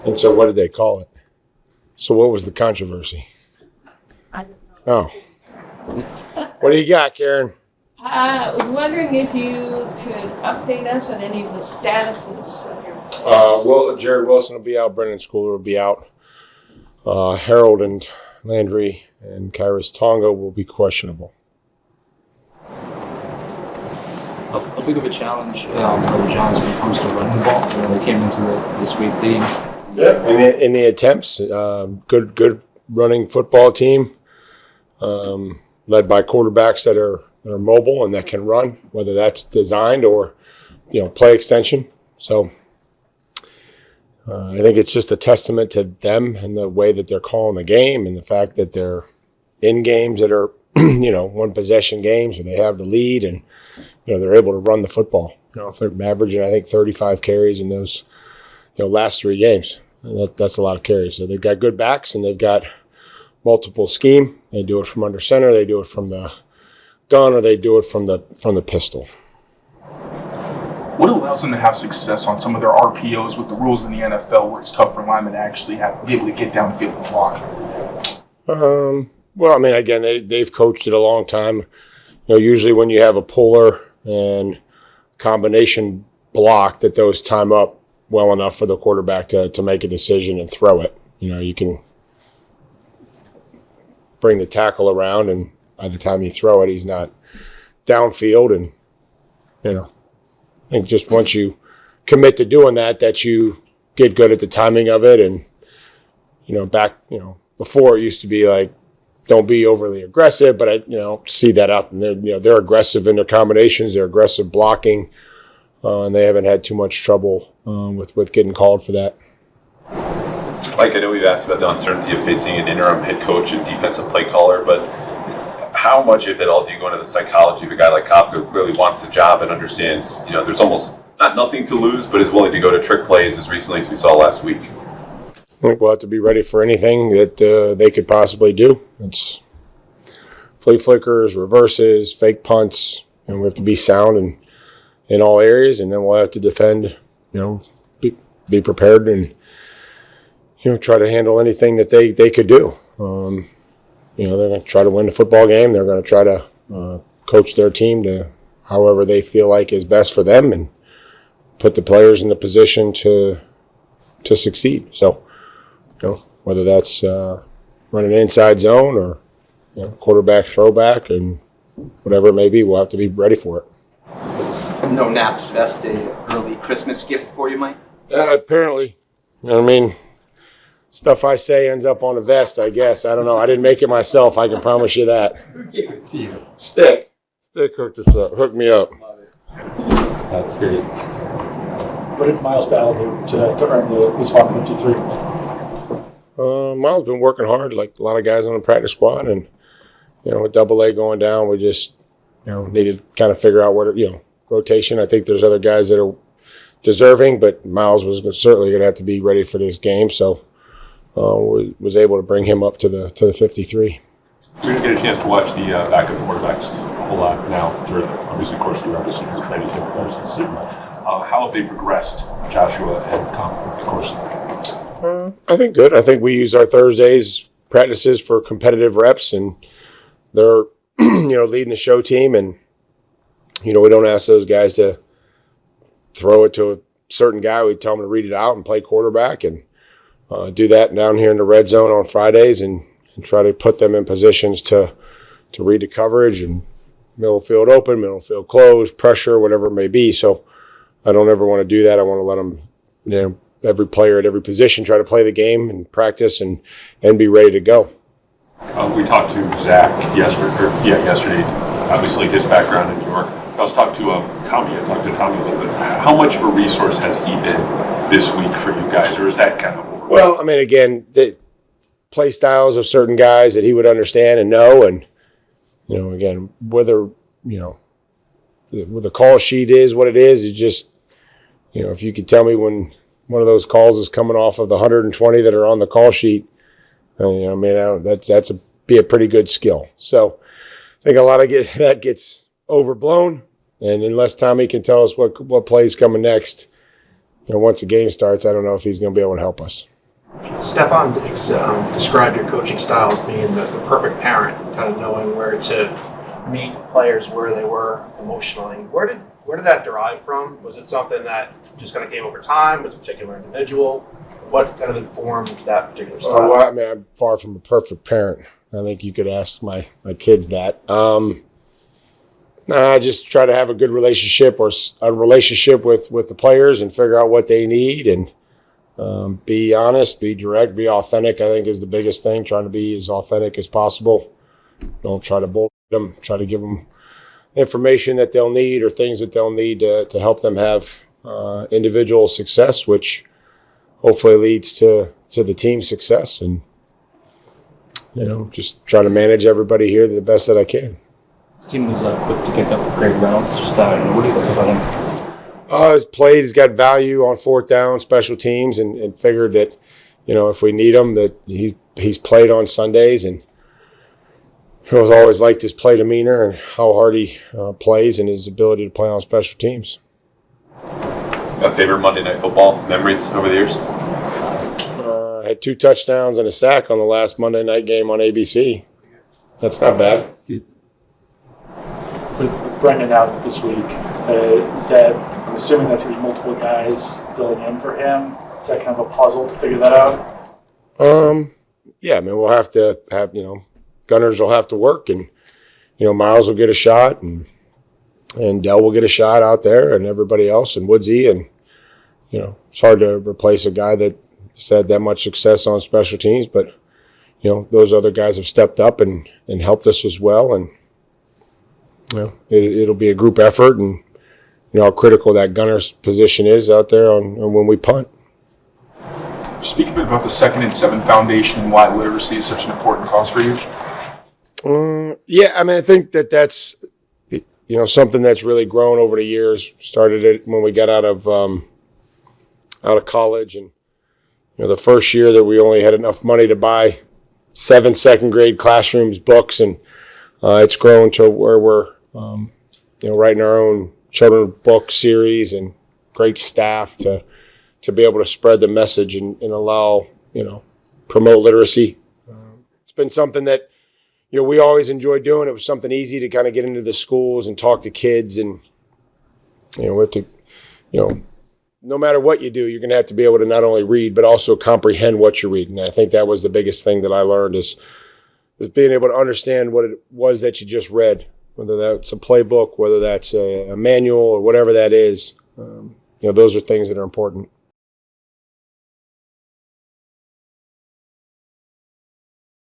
And so what did they call it? So what was the controversy? I don't know. Oh. What do you got, Karen? I was wondering if you could update us on any of the statuses of your Well, Jared Wilson will be out. Brendan Schooler will be out. Harold and Landry and Kairos Tonga will be questionable. How big of a challenge are the Giants when it comes to running the ball? They came into this week leading. Yeah, in the attempts, good running football team, led by quarterbacks that are mobile and that can run, whether that's designed or play extension. So I think it's just a testament to them and the way that they're calling the game and the fact that they're in games that are one possession games where they have the lead and they're able to run the football. If they're averaging, I think, 35 carries in those last 3 games. And that's a lot of carries. So they've got good backs and they've got multiple scheme. They do it from under center, they do it from the gun, or they do it from the pistol. What allows them to have success on some of their RPOs with the rules in the NFL where it's tough for linemen to actually be able to get downfield and block? Well, I mean, again, they've coached it a long time. Usually when you have a puller and combination block, that those time up well enough for the quarterback to make a decision and throw it. You can bring the tackle around, and by the time you throw it, he's not downfield. And, I think just once you commit to doing that you get good at the timing of it. And, before it used to be like, don't be overly aggressive, but I, see that up. And they're aggressive in their combinations. They're aggressive blocking. And they haven't had too much trouble with getting called for that. Mike, I know we've asked about the uncertainty of facing an interim head coach and defensive play caller, but how much, if at all, do you go into the psychology of a guy like Kafka who clearly wants the job and understands, there's almost not nothing to lose, but is willing to go to trick plays as recently as we saw last week? I think we'll have to be ready for anything that they could possibly do. It's flea flickers, reverses, fake punts, and we have to be sound in all areas, and then we'll have to defend, be prepared and, try to handle anything that they could do. They're going to try to win the football game. They're going to try to coach their team to however they feel like is best for them and put the players in the position to succeed. So, whether that's running inside zone or quarterback throwback and whatever it may be, we'll have to be ready for it. Is this no naps vest a early Christmas gift for you, Mike? Apparently. Stuff I say ends up on a vest, I guess. I don't know. I didn't make it myself. I can promise you that. Who gave it to you? Stick hooked us up. Hooked me up. That's great. What did Miles battle to earn the spot in 53? Miles been working hard, like a lot of guys on the practice squad, and with AA going down, we just needed to kind of figure out what rotation. I think there's other guys that are deserving, but Miles was certainly going to have to be ready for this game, so was able to bring him up to the 53. We didn't get a chance to watch the backup quarterbacks a whole lot now. Obviously, of course, the referencing his training camp. How have they progressed, Joshua and Tom, of course? I think good. I think we use our Thursdays practices for competitive reps, and they're leading the show team, and we don't ask those guys to throw it to a certain guy. We tell them to read it out and play quarterback, and do that down here in the red zone on Fridays, and try to put them in positions to read the coverage and middle field open, middle field closed, pressure, whatever it may be. So I don't ever want to do that. I want to let them, every player at every position try to play the game and practice and be ready to go. We talked to Zach yesterday. Obviously, his background in New York. I was talking to Tommy. I talked to Tommy a little bit. How much of a resource has he been this week for you guys, or is that kind of? Well, again, the play styles of certain guys that he would understand and know, and again, whether the call sheet is what it is just if you could tell me when one of those calls is coming off of the 120 that are on the call sheet, that's be a pretty good skill. So I think a lot of that gets overblown, and unless Tommy can tell us what play's coming next, once the game starts, I don't know if he's going to be able to help us. Stefon Diggs described your coaching style as being the perfect parent, kind of knowing where to meet players where they were emotionally. Where did that derive from? Was it something that just kind of came over time? Was it a particular individual? What kind of informed that particular style? Well, I mean, I'm far from a perfect parent. I think you could ask my kids that. I just try to have a good relationship or a relationship with the players and figure out what they need and be honest, be direct, be authentic. I think is the biggest thing. Trying to be as authentic as possible. Don't try to bullshit them. Try to give them information that they'll need or things that they'll need to help them have individual success, which hopefully leads to the team's success. And just trying to manage everybody here the best that I can. The team was quick to pick up Greg Reynolds. Just what do you think about him? He's played. He's got value on fourth down, special teams, and figured that, if we need him, that he's played on Sundays, and he was always liked his play demeanor and how hard he plays and his ability to play on special teams. Favorite Monday Night Football memories over the years? I had 2 touchdowns and a sack on the last Monday night game on ABC. That's not bad. With Brendan out this week, I'm assuming that's going to be multiple guys filling in for him. Is that kind of a puzzle to figure that out? Yeah, I mean, we'll have to have, Gunners will have to work, and, Miles will get a shot, and Dell will get a shot out there, and everybody else, and Woodsy, and, it's hard to replace a guy that had that much success on special teams, but, those other guys have stepped up and helped us as well, and, it'll be a group effort, and, how critical that gunner's position is out there on when we punt. Speak a bit about the 2nd and 7 Foundation and why literacy is such an important cause for you. Yeah, I mean, I think that's something that's really grown over the years. Started it when we got out of college, and the first year that we only had enough money to buy 7 second-grade classrooms, books, and it's grown to where we're writing our own children's book series and great staff to be able to spread the message and allow, promote literacy. It's been something that, we always enjoyed doing. It was something easy to kind of get into the schools and talk to kids, and, we have to, no matter what you do, you're going to have to be able to not only read, but also comprehend what you're reading. And I think that was the biggest thing that I learned is being able to understand what it was that you just read, whether that's a playbook, whether that's a manual or whatever that is. Those are things that are important.